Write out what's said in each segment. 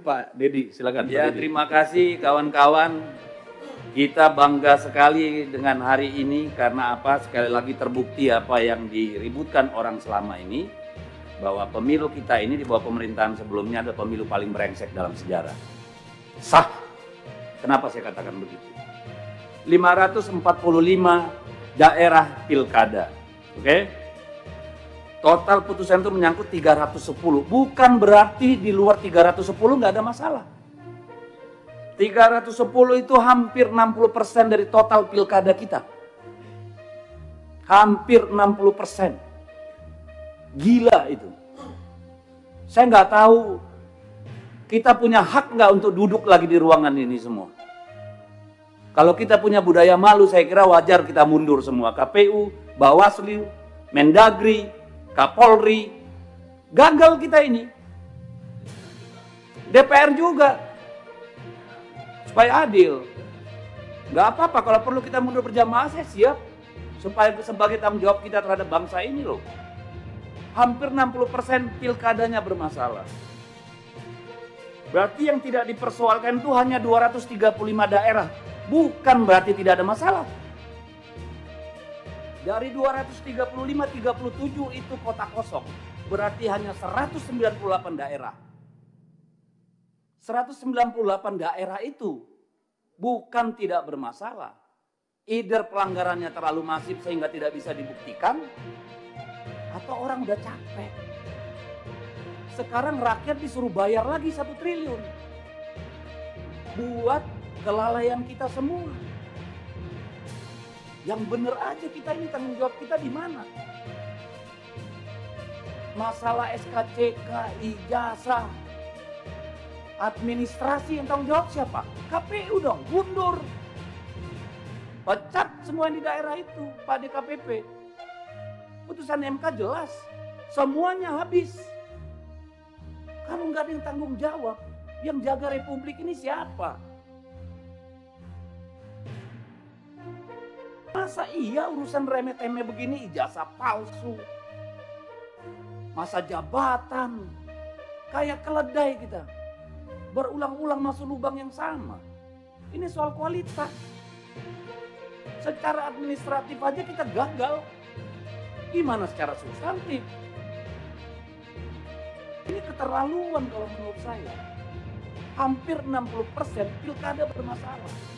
Pak Dedi, silakan. Ya, Pak Dedi. terima kasih kawan-kawan. Kita bangga sekali dengan hari ini karena apa? Sekali lagi terbukti apa yang diributkan orang selama ini, bahwa pemilu kita ini di bawah pemerintahan sebelumnya adalah pemilu paling brengsek dalam sejarah. Sah. Kenapa saya katakan begitu? 545 daerah pilkada. Oke? Total putusan itu menyangkut 310. Bukan berarti di luar 310 nggak ada masalah. 310 itu hampir 60% dari total pilkada kita. Hampir 60%. Gila itu. Saya nggak tahu kita punya hak nggak untuk duduk lagi di ruangan ini semua. Kalau kita punya budaya malu, saya kira wajar kita mundur semua. KPU, Bawaslu, Mendagri, Kapolri, gagal kita ini. DPR juga, supaya adil. Gak apa-apa kalau perlu kita mundur berjamaah, saya siap. Supaya sebagai tanggung jawab kita terhadap bangsa ini loh. Hampir 60% pilkadanya bermasalah. Berarti yang tidak dipersoalkan itu hanya 235 daerah. Bukan berarti tidak ada masalah. Dari 235, 37 itu kota kosong. Berarti hanya 198 daerah. 198 daerah itu bukan tidak bermasalah. Either pelanggarannya terlalu masif sehingga tidak bisa dibuktikan, atau orang udah capek. Sekarang rakyat disuruh bayar lagi 1 triliun. Buat kelalaian kita semua. Yang bener aja kita ini tanggung jawab kita di mana? Masalah SKCK, ijazah, administrasi yang tanggung jawab siapa? KPU dong, mundur. Pecat semua yang di daerah itu, Pak DKPP. Putusan MK jelas, semuanya habis. Kalau nggak ada yang tanggung jawab, yang jaga republik ini siapa? Masa iya urusan remeh-temeh begini, ijazah palsu, masa jabatan, kayak keledai kita. Berulang-ulang masuk lubang yang sama. Ini soal kualitas. Secara administratif aja kita gagal. Gimana secara substantif? Ini keterlaluan kalau menurut saya. Hampir 60% pilkada bermasalah.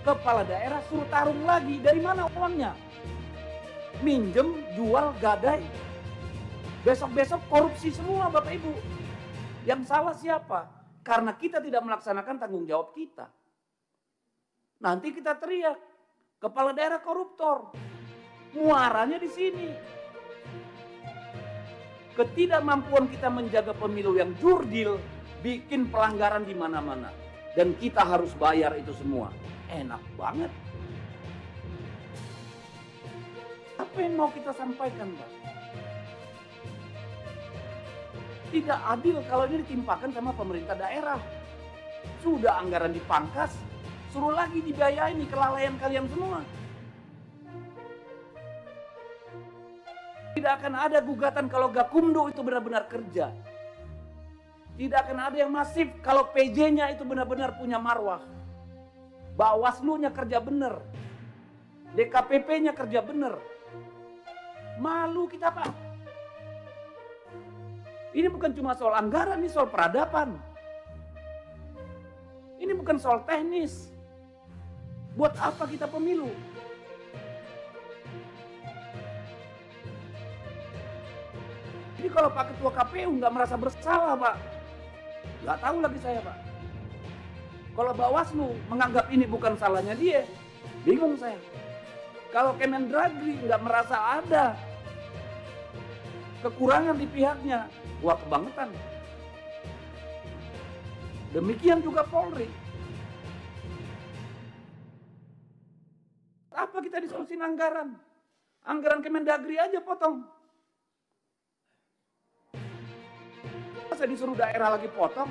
Kepala daerah suruh tarung lagi. Dari mana uangnya? Minjem, jual, gadai. Besok-besok korupsi semua Bapak Ibu. Yang salah siapa? Karena kita tidak melaksanakan tanggung jawab kita. Nanti kita teriak, kepala daerah koruptor. Muaranya di sini. Ketidakmampuan kita menjaga pemilu yang jurdil bikin pelanggaran di mana-mana. Dan kita harus bayar itu semua. Enak banget. Apa yang mau kita sampaikan, Pak? Tidak adil kalau ini ditimpakan sama pemerintah daerah. Sudah anggaran dipangkas, suruh lagi dibiayai nih kelalaian kalian semua. Tidak akan ada gugatan kalau Gakumdu itu benar-benar kerja. Tidak akan ada yang masif kalau PJ-nya itu benar-benar punya marwah. Bawaslu-nya kerja benar. DKPP-nya kerja benar. Malu kita, Pak. Ini bukan cuma soal anggaran, ini soal peradaban. Ini bukan soal teknis. Buat apa kita pemilu? Jadi kalau Pak Ketua KPU nggak merasa bersalah, Pak. Nggak tahu lagi saya, Pak. Kalau Bawaslu menganggap ini bukan salahnya dia, bingung saya. Kalau Kemendagri nggak merasa ada kekurangan di pihaknya, wah kebangetan. Demikian juga Polri. Apa kita diskusi anggaran? Anggaran Kemendagri aja potong. Masa disuruh daerah lagi potong?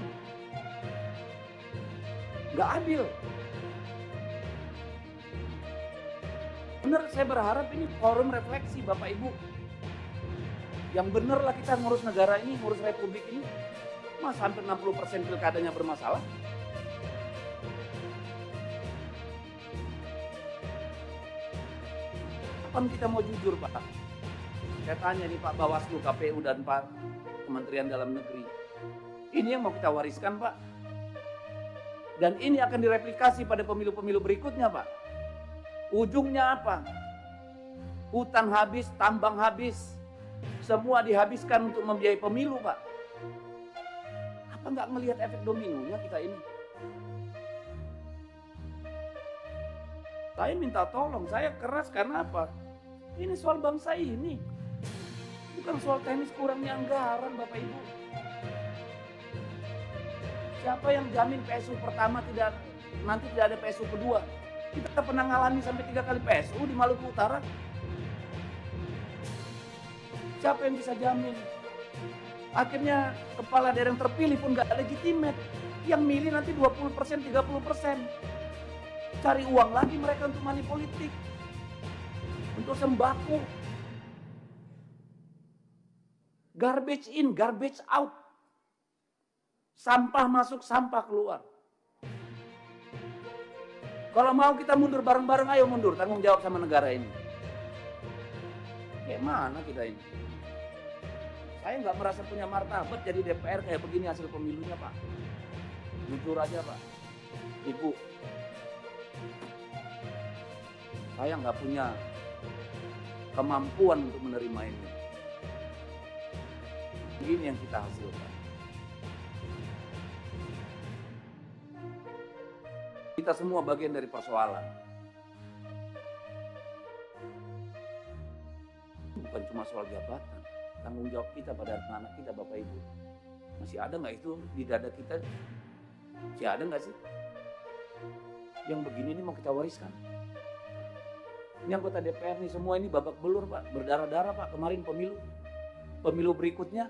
Nggak adil. Benar, saya berharap ini forum refleksi Bapak Ibu. Yang bener lah kita ngurus negara ini, ngurus republik ini. Masa hampir 60% pilkadanya bermasalah? Kapan kita mau jujur, Pak? Saya tanya nih Pak Bawaslu, KPU, dan Pak Kementerian Dalam Negeri. Ini yang mau kita wariskan, Pak. Dan ini akan direplikasi pada pemilu-pemilu berikutnya, Pak. Ujungnya apa? Hutan habis, tambang habis. Semua dihabiskan untuk membiayai pemilu, Pak. Apa nggak ngelihat efek dominonya kita ini? Saya minta tolong, saya keras karena apa? Ini soal bangsa ini. Bukan soal teknis kurangnya anggaran, Bapak Ibu. Siapa yang jamin PSU pertama nanti tidak ada PSU kedua? Kita pernah ngalami sampai 3 kali PSU di Maluku Utara. Siapa yang bisa jamin? Akhirnya kepala daerah yang terpilih pun gak legitimate. Yang milih nanti 20%, 30%. Cari uang lagi mereka untuk money politik. Untuk sembako. Garbage in, garbage out. Sampah masuk, sampah keluar. Kalau mau kita mundur bareng-bareng, ayo mundur. Tanggung jawab sama negara ini. Kayak mana kita ini? Saya nggak merasa punya martabat jadi DPR kayak begini hasil pemilunya, Pak. Jujur aja, Pak. Ibu, saya nggak punya kemampuan untuk menerima ini. Ini yang kita hasilkan. Kita semua bagian dari persoalan. Bukan cuma soal jabatan. Tanggung jawab kita pada anak-anak kita, Bapak Ibu. Masih ada nggak itu di dada kita? Masih ada nggak sih? Yang begini ini mau kita wariskan. Ini anggota DPR nih, semua ini babak belur, Pak. Berdarah-darah, Pak. Kemarin pemilu berikutnya.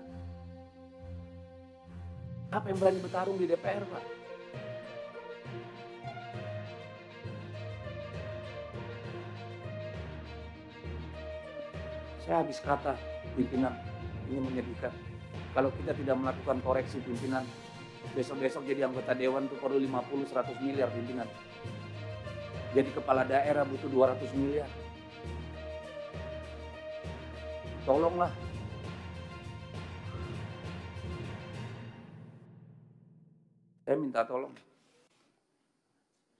Apa yang berani bertarung di DPR, Pak? Saya habis kata, pimpinan, ini menyedihkan. Kalau kita tidak melakukan koreksi pimpinan, besok-besok jadi anggota dewan itu perlu 50-100 miliar pimpinan. Jadi kepala daerah butuh 200 miliar. Tolonglah. Saya minta tolong.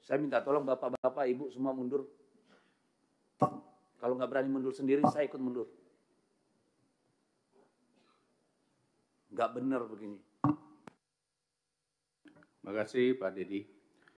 Saya minta tolong bapak-bapak, ibu semua mundur. Kalau nggak berani mundur sendiri, saya ikut mundur. Nggak benar begini. Terima kasih Pak Dedi.